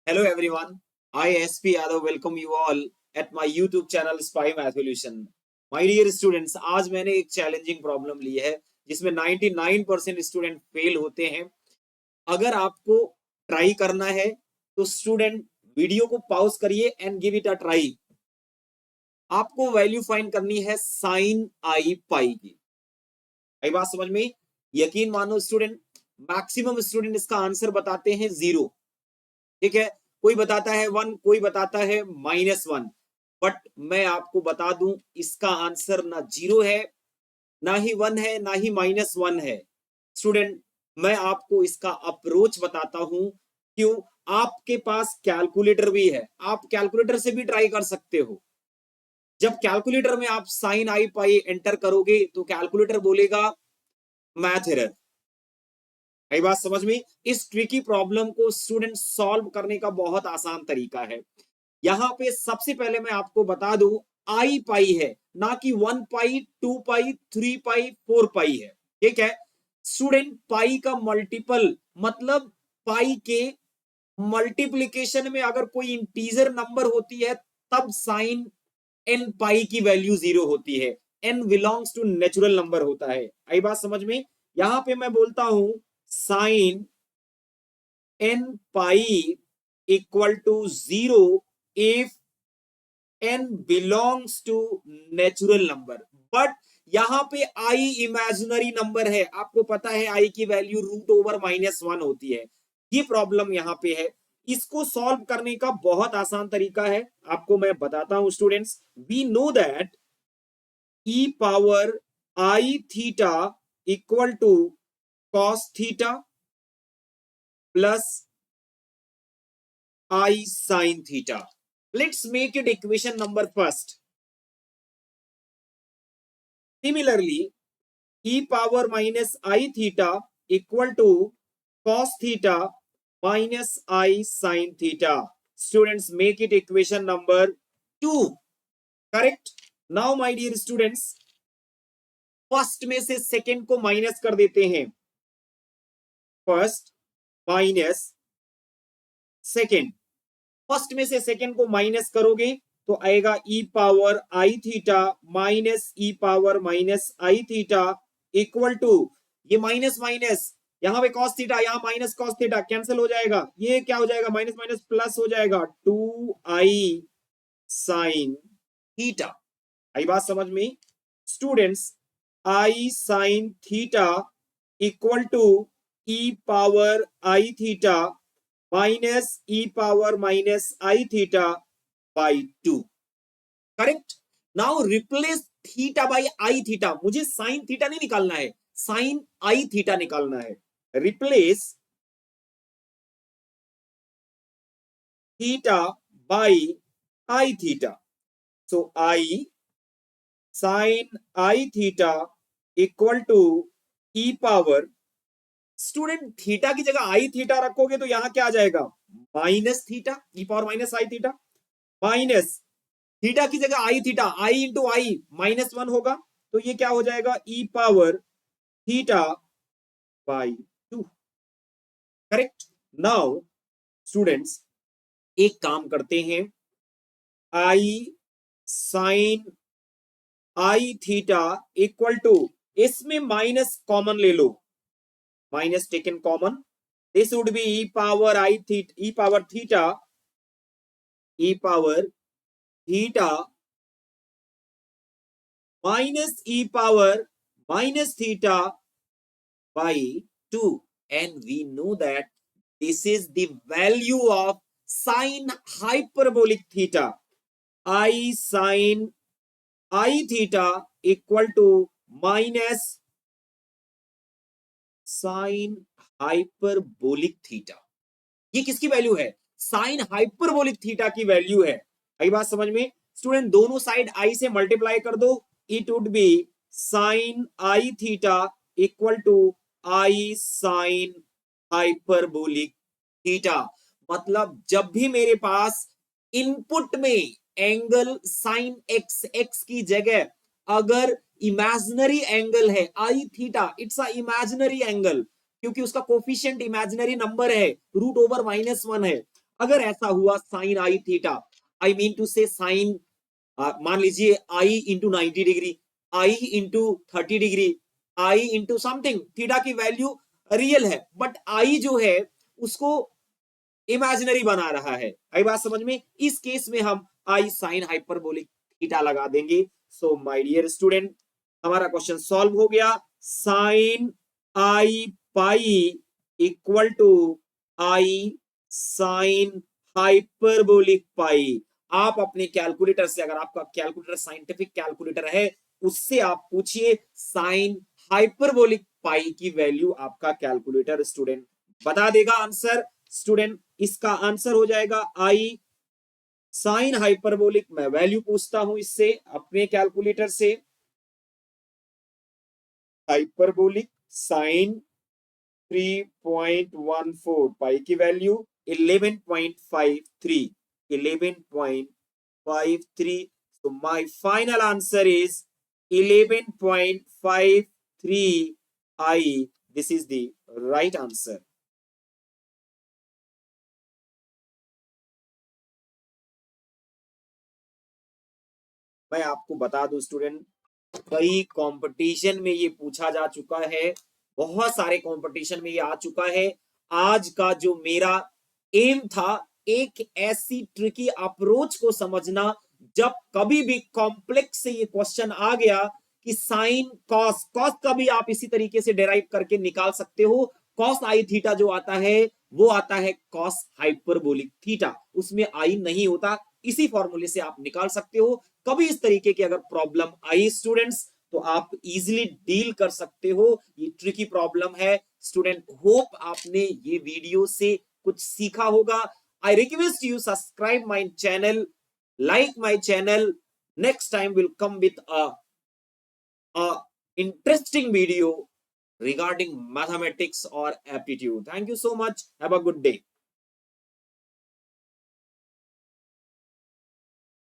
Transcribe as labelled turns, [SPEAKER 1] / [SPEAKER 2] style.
[SPEAKER 1] Hello everyone, I SP Yadav welcome you all at my YouTube channel Spy Matholution. My dear students, आज मैंने एक challenging problem ली है जिसमें 99% student fail होते हैं। अगर आपको ट्राई करना है तो स्टूडेंट वीडियो को पॉज करिए and give it a try. आपको वैल्यू फाइंड करनी है साइन आई पाई की। आई बात समझ में? यकीन मानो स्टूडेंट, मैक्सिमम स्टूडेंट इसका आंसर बताते हैं 0। ठीक है, कोई बताता है 1, कोई बताता है -1, बट मैं आपको बता दूं इसका आंसर ना 0 है, ना ही 1 है, ना ही -1 है। स्टूडेंट, मैं आपको इसका अप्रोच बताता हूं। क्यों? आपके पास कैलकुलेटर भी है, आप कैलकुलेटर से भी ट्राई कर सकते हो। जब कैलकुलेटर में आप साइन आई पाई एंटर करोगे तो कैलकुलेटर बोलेगा मैथ एरर। कई बात समझ में? इस ट्रिकी प्रॉब्लम को स्टूडेंट सॉल्व करने का बहुत आसान तरीका है। यहां पे सबसे पहले मैं आपको बता दूं, आई पाई है, ना कि 1 पाई, 2 पाई, 3 पाई, 4 पाई है। ठीक है स्टूडेंट, पाई का मल्टीपल मतलब पाई के मल्टीप्लीकेशन में अगर कोई इंटीजर नंबर होती है तब साइन एन पाई की वैल्यू 0 होती है। N belongs to natural number होता है। आई बात समझ में? यहां पे मैं बोलता हूं sine n pi equal to 0 if n belongs to natural number. But यहां पे i इमेजिनरी नंबर है। आपको पता है i की वैल्यू √/-1 होती है। ये प्रॉब्लम यहां पे है। इसको सॉल्व करने का बहुत आसान तरीका है, आपको मैं बताता हूं students. We know that e power i theta equal to cos theta plus i sin theta. Let's make it equation number first. Similarly, e power minus I theta equal to cos theta minus I sin theta. Students, make it equation number 2. Correct? Now my dear students, first में से second को minus कर देते हैं। First minus second, first में से second को minus करोगे तो आएगा e power i theta minus e power minus i theta equal to, ये माइनस माइनस यहां पे cos थीटा, यहां माइनस cos थीटा कैंसिल हो जाएगा। ये क्या हो जाएगा? माइनस माइनस प्लस हो जाएगा 2i साइन थीटा। आई बात समझ में students? i sine theta equal to e power i theta minus e power minus i theta by 2। Correct? Now replace theta by i theta. मुझे साइन थीटा नहीं निकालना है, sine i theta निकालना है। Replace theta by i theta. So i sine i theta equal to e power, student theta की जगह आई theta रखोगे तो यहां क्या आ जाएगा? Minus theta e power minus i theta minus theta की जगह आई थीटा, आई इंटू आई -1 होगा तो ये क्या हो जाएगा? E power theta by 2। Correct? Now students, एक काम करते हैं, i sine i theta equal to, इसमें माइनस कॉमन ले लो, minus taken common, this would be e power i theta, e power theta, e power theta minus e power minus theta by 2, and we know that this is the value of sine hyperbolic theta. I sine I theta equal to minus sine hyperbolic theta. ये किसकी value है? Sign hyperbolic theta की value है। आई बात समझ में student? दोनों side I से मल्टीप्लाई कर दो, it would be sine i theta equal to i sine hyperbolic theta. मतलब जब भी मेरे पास इनपुट में एंगल साइन एक्स, एक्स की जगह अगर इमेजिनरी एंगल है i theta, it's a imaginary angle क्योंकि उसका कोफिशिएंट इमेजिनरी नंबर है, √/-1 है। अगर ऐसा हुआ sine i theta, I mean to say sine, मान लीजिए आई इंटू 90 डिग्री, आई इंटू 30 डिग्री, आई इंटू समथिंग, थीटा की वैल्यू रियल है बट आई जो है उसको इमेजिनरी बना रहा है। आई बात समझ में? इस केस में हम आई साइन हाइपरबोलिक थीटा लगा देंगे। सो माय डियर स्टूडेंट, हमारा क्वेश्चन सॉल्व हो गया। Sine i pi equal to i sine hyperbolic pi. आप अपने कैलकुलेटर से, अगर आपका कैलकुलेटर साइंटिफिक कैलकुलेटर है, उससे आप पूछिए साइन हाइपरबोलिक पाई की वैल्यू, आपका कैलकुलेटर स्टूडेंट बता देगा आंसर। स्टूडेंट इसका आंसर हो जाएगा आई साइन हाइपरबोलिक। मैं वैल्यू पूछता हूं इससे अपने कैलकुलेटर से, हाइपरबोलिक साइन 3.14 पाई की value 11.53, 11.53। so my final answer is 11.53 I, this is the right answer। मैं आपको बता दूं स्टूडेंट, कई कंपटीशन में ये पूछा जा चुका है, बहुत सारे कंपटीशन में ये आ चुका है। आज का जो मेरा एम था, एक ऐसी ट्रिकी अप्रोच को समझना, जब कभी भी कॉम्प्लेक्स से ये क्वेश्चन आ गया कि साइन कॉस, कॉस का भी आप इसी तरीके से डेराइव करके निकाल सकते हो। कॉस आई थीटा जो आता है वो आता है कॉस हाइपरबोलिक थीटा, उसमें आई नहीं होता। इसी फॉर्मूले से आप निकाल सकते हो। कभी इस तरीके की अगर प्रॉब्लम आई स्टूडेंट्स, तो आप इजीली डील कर सकते हो। ये ट्रिकी प्रॉब्लम है स्टूडेंट। होप आपने ये वीडियो से कुछ सीखा होगा। I request you subscribe my channel, like my channel। Next time will come with a interesting video regarding mathematics or aptitude। Thank you so much, have a good day।